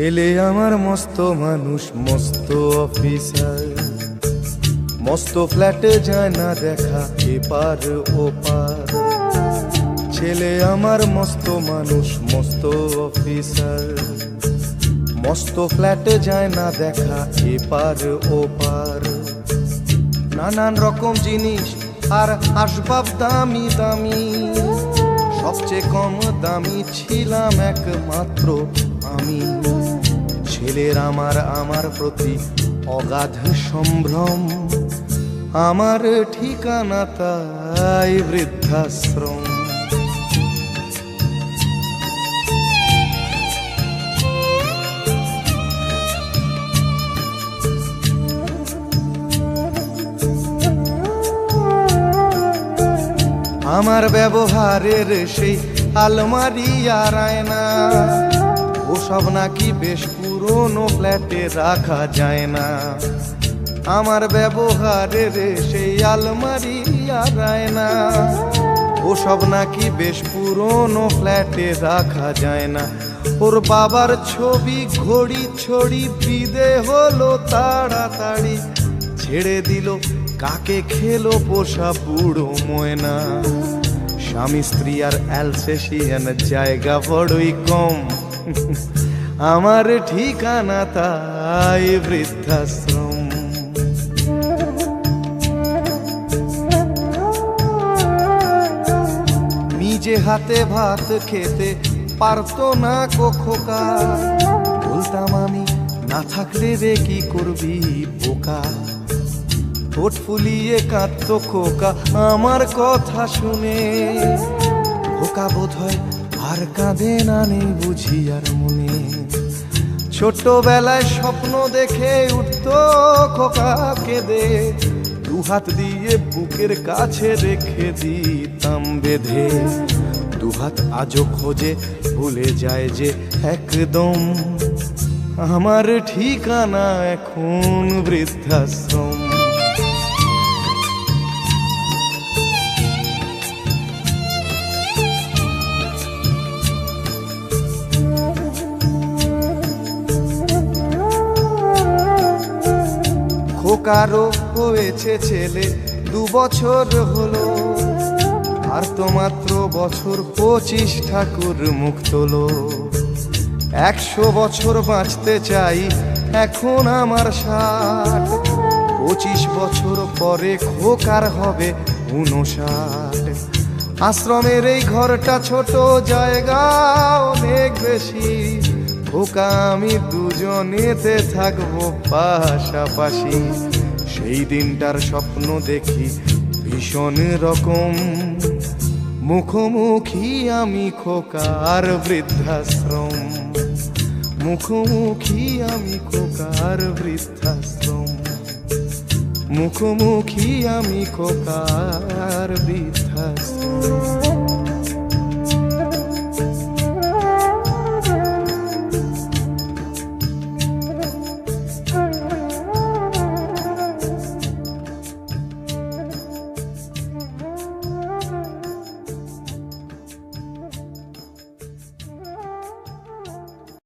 ছেলে আমার মস্ত মানুষ, মস্ত অফিসার, মস্ত ফ্ল্যাটে যায় না দেখা এপার ওপার। ছেলে আমার মস্ত মানুষ, মস্ত অফিসার, মস্ত ফ্ল্যাটে যায় না দেখা এপার ওপার। নানান রকম জিনিস আর আসবাব দামি দামি, সবচেয়ে কম দামি ছিলাম একমাত্র আমি। ছেলের আমার প্রতি অগাধ সম্ভ্রম, আমার ঠিকানা তাই বৃদ্ধাশ্রম। আমার ব্যবহারের সেই আলমারি আর আয়না, ওসব নাকি বেশ পুরনো ফ্ল্যাটে রাখা যায় না। আমার ব্যবহারের সেই আলমারি আর আয়না, ওসব নাকি বেশ পুরনো ফ্ল্যাটে রাখা যায় না। ওর বাবার ছবি ঘড়ি ছড়ি বিদে হলো তাড়াতাড়ি, ছেড়ে দিল কাকে খেলো পোষা বুড়ো ময়না। স্বামী স্ত্রী আর অ্যালসেশিয়ান জায়গা বড়ই কম, আমার ঠিকানা তাই বৃদ্ধাশ্রম। নিজে হাতে ভাত খেতে পারতো না খোকা, বলতাম আমি না থাকলে রে কি করবি বোকা। ঠোঁট ফুলিয়ে কাঁদতো খোকা আমার কথা শুনে, খোকা বোধহয় আর কাঁদে না, নেই বুঝি আর মনে। ছোটবেলায় স্বপ্ন দেখে উঠতো খোকা কেঁদে, দু হাত দিয়ে বুকের কাছে রেখে দিতাম বেঁধে। দু হাত আজও খোঁজে ভুলে যায় যে একদম, আমার ঠিকানা এখন বৃদ্ধাশ্রম। খোকারও হয়েছে ছেলে 2 বছর হলো, আর তো মাত্র বছর 25 ঠাকুর মুখ তোলো। 100 বছর বাঁচতে চাই এখন আমার 60, 25 বছর পরে খোকার হবে 59। আশ্রমের এই ঘরটা ছোট, জায়গা অনেক বেশি, খোকা আমি দুজনেতে থাকবো পাশাপাশি। সেই দিনটার স্বপ্ন দেখি ভীষণ রকম, মুখোমুখি আমি খোকার বৃদ্ধাশ্রম। মুখোমুখি আমি খোকার বৃদ্ধাশ্রম, মুখোমুখি আমি খোকার বৃদ্ধাশ্রম।